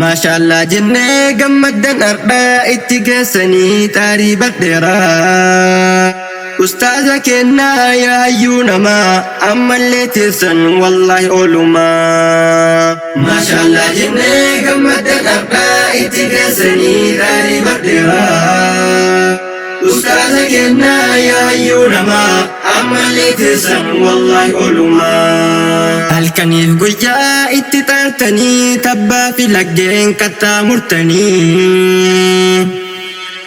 MashaAllah jennee gammaddan ardhaa itti geessanii taarii badheeraa. Ustaaza kennaa yaa hayyuu namaa ammallee teessan wallahi oolumaa. MashaAllah jennee gammaddan ardhaa itti geessanii taarii badheeraa. Ustaaza kennaa yaa hayyuu namaa ammallee teessan wallahi oolumaa. Halkaniif guyyaa itti xaartanii tabbaa fi laggeen kattaa murtanii.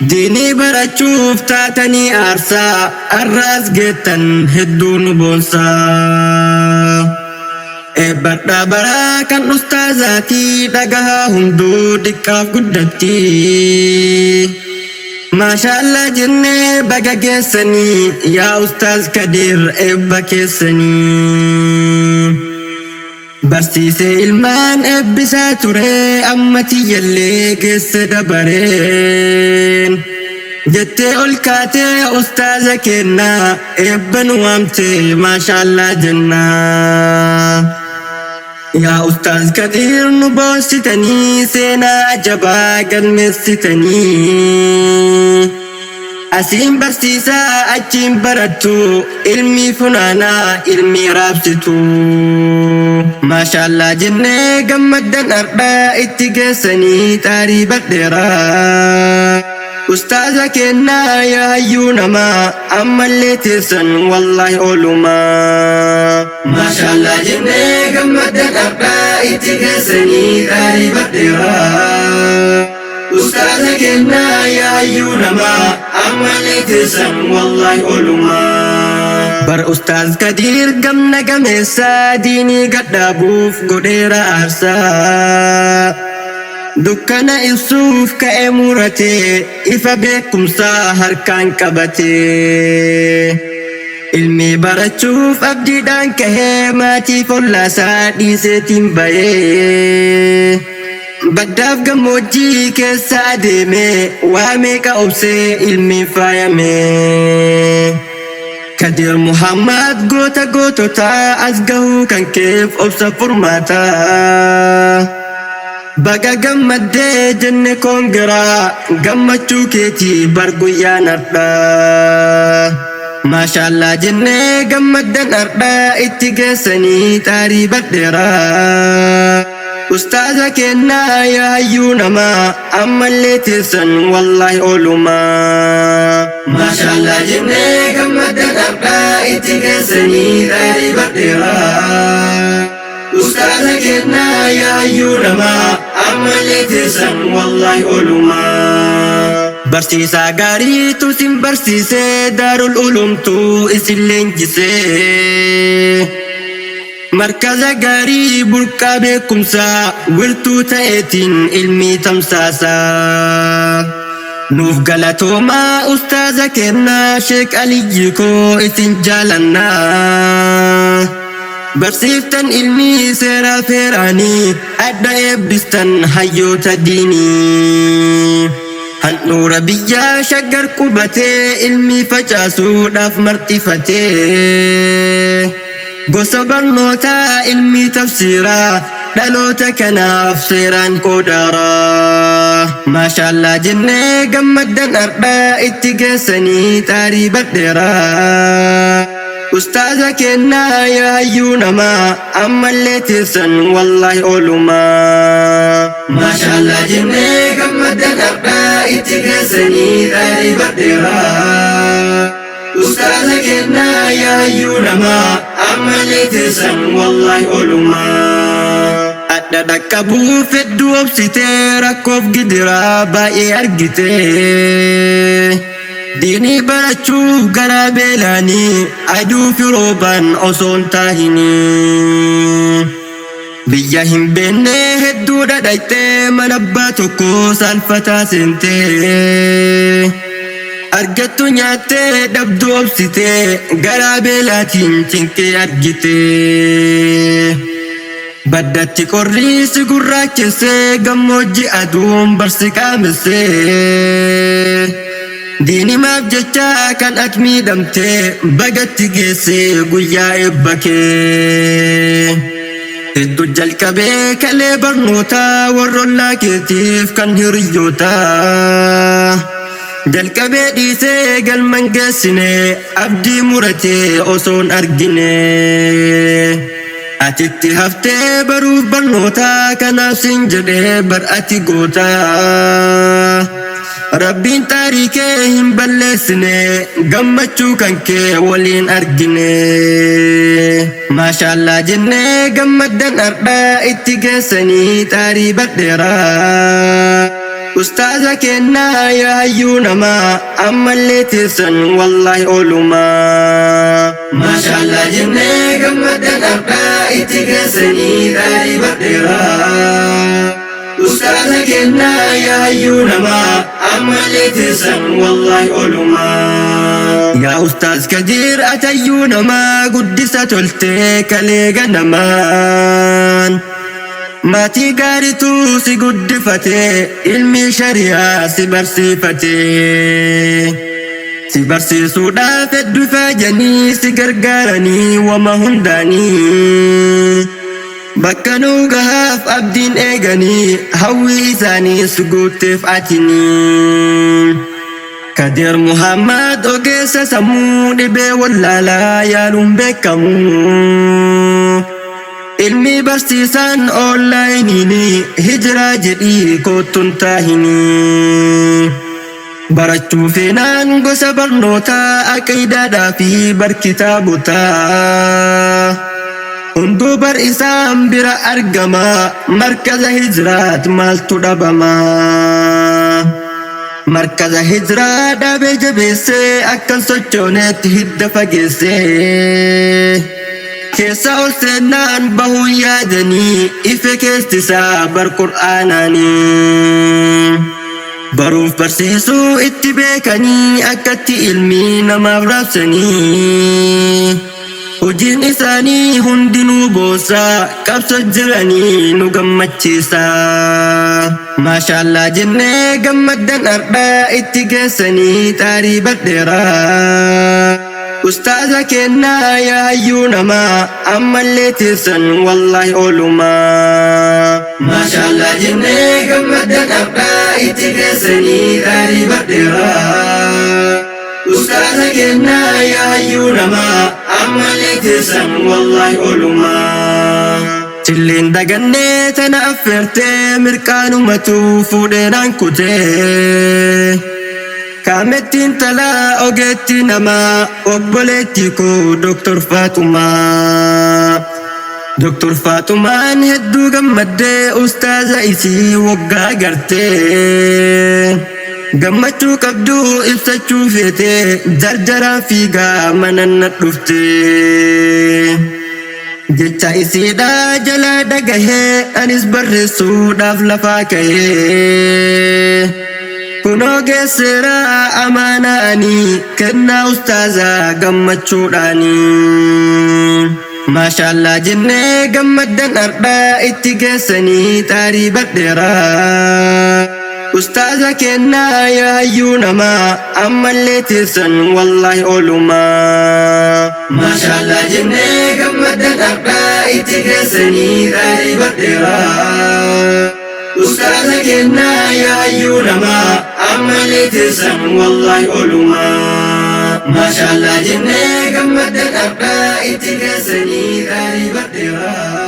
Diinii barachuuf taatanii aarsaa arraas geettan hedduu nu boonsaa. Eebbadhaa baraa kan ustaazaatii dhagahaa hunduu diqqaaf guddatti. MashaAllah jennee baga geessanii yaa Ustaaz Kadir eebba keessanii. Barsiisee ilmaan eebbisaa ture amma tiyyallee geesse dabareen. Jettee ol kaatee ustaaza kennaa eebba nu waamte MashaAllah jennaa. Yaa Ustaaz Kadir nu boonsitanii seenaa ajabaa galmeessitanii. Asiin barsiisaa achiin barattu ilmi funaanaa ilmi raabsitu. MashaAllah jennee gammaddan ardhaa itti geessanii taarii badheeraa. Ustaaza kennaa yaa hayyuu namaa ammallee teessan wallahi oolumaa. MashaAllah jennee gammaddan ardhaa itti geessanii taarii badheeraa. Ustaaza kennaa yaa hayyuu namaa ammallee teessan wallahi oolumaa. Bar Ustaaz Kadir gamna gameessaa diinii gadhaabuuf godheera aarsaa. Dukkana ibsuuf ka'ee muratee ifa beekumsaa harkaan qabatee. Ilmi barachuuf abdiidhaan kahee maatiif ollaasaa dhiiseetiin bahee. Baddaaf gammoojjii keessa adeemee waa meeqa obsee ilmiin faayamee. Kadir Muhammad goota goototaa as gahuu kan keef obsa furmaataa. Baga gammaddee jenne koongiraa gammachuu keetii bar guyyaan ardhaa. MashaAllah jennee gammaddan ardhaa itti geessanii taarii badheeraa. Ustaaza kennaa yaa hayyuu namaa ammallee teessan wallahi oolumaa. MashaAllah jennee gammaddan ardhaa itti geessanii taarii badheeraa. Ustaaza kennaa yaa hayyuu namaa ammallee teessan wallahi oolumaa. Barsiisaa gaariitu sin barsiisee daarul ulumtuu isin leenjisee. Markaza gaarii burqaa beekumsaa wirtuu ta'eetiin ilmi tamsaasaa. Nuuf galatoomaa ustaaza kennaa Sheek Aliyyi koo isin jaalannaa. Barsiiftan ilmi seeraa feeraanii adda eebbistan hayyoota diinii. Handhuura biyyaa shaggar qubatee ilmi facaasuudhaaf marxifatee. Gosa barnootaa ilmi tafsiraa dhaloota kanaaf seeraan qoodaraa. MashaAllah jennee gammaddan ardhaa itti geessanii taarii badheeraa. Ustaaza kennaa yaa hayyuu namaa ammallee teessan wallahi oolumaa. MashaAllah jennee gammaddan ardhaa itti geessanii taarii badheeraa. Ustaaza kennaa yaa hayyuu namaa ammallee teessan wallahi oolumaa. Adda dhaqqabuuf hedduu obsitee rakkoof gidiraa baay'ee argitee. Diinii barachuuf garaa beelaanii aduu fi roobaan osoon taahini. Biyya hin beenne hedduu dhadhayxee mana abbaa tokko saalfataa seentee. Argattu nyaattee dhabduu obsitee garaa beelaatiin cinqee argitee. Baddatti qorrii si gurraachessee gammoojjii aduun barsi qaamessee. Diinimaaf jecha kan ati miidhamtee bagatti geessee guyyaa eebba kee. Hedduu jalqabee kalee barnootaa warrollaa keetiif kan hiriyyootaa. Jalqabee dhiisee galman geessine abdii muratee osoon argine. Atitti haftee baruuf barnootaa kanaaf sin jedhee bar'ati gootaa. Rabbiin taarikee hin balleessine gammachuu kan kee waliin argine. Maashaallah jennee gammaddan ardhaa itti geessanii taarii badheeraa. Ustaaza kennaa yaa hayyuu namaa ammallee teessan wallahi oolumaa. Maashaallah jennee gammaddan ardhaa itti geessanii taarii badheeraa. Ustaaza kennaa yaa hayyuu namaa ammallee teessan wallahi oolumaa. Yaa Ustaaz Kadir ati hayyuu namaa guddisa toltee kalee ganamaan. Maatii gaariitu si guddifate ilmi shari'aa si barsiifate. Si barsiisuudhaaf hedduu faajanii si gargaaranii wama hundaanii. Bakka nuu gahaaf abdiin eeganii hawwii isaanii si guutteef atinii. Kadir Muhammad ogeessa sammuu dhibee wallaalaa yaaluun beekamu. Ilmi barsiisaan onlaayiniin hijiraa jedhii koottun taahini. Barachuu feenaan gosa barnootaa aqiidaadhaa fi barkitaabotaa. Hunduu bar isaan bira argama markaza hijiraat maaltu dhabama. Markaza hijiraa dhaabee jabeessee akkan sochooneetti hidda fageessee. Keessa ol seenaan bahuu yaadanii ife keessisaa bar qur'aanaanii. Baruuf barsiisuu itti beekanii akkatti ilmi namaaf raabsanii. Hojiin isaanii hundinuu boosaa qabso jiranii nu gammachiisaa. Maashaallah jennee gammaddan ardhaa itti geessanii taarii badheeraa. Ustaaza kennaa yaa hayyuu namaa ammallee teessan wallahi oolumaa. Maashaallah jennee gammaddan ardhaa itti geessanii taarii badheeraa. Ustaaza kennaa yaa hayyuu namaa ammallee teessan wallahi oolumaa. Cilleen dagannee tana affeertee mirqaanumatu fuudheenaan kutee. Kaamettiin talaa ogeetti namaa obboleetti koo Dr. Faatumaa. Dr. Faatumaan hedduu gammaddee ustaaza isii waggaa gartee. Gammachuu qabduu ibsachuu feetee jarjaraan fiigaa mananna dhuftee. Jecha isiidhaa jalaa dhagahee anis barreessuudhaaf lafaa ka'ee. Kunoo geesseeraa amaanaanii kennaa ustaazaa gammachuudhaanii. Maashaallah jennee gammaddan ardhaa itti geessanii taarii badheeraa. Ustaaza kennaa yaa hayyuu namaa ammallee teessan wallahi oolumaa. Maashaallah jennee gammaddan ardhaa itti geessanii taarii badheeraa. Ustaaza kennaa yaa hayyuu namaa ammallee teessan wallahi oolumaa. Maashaallah jennee gammaddan ardhaa itti geessanii taarii badheeraa.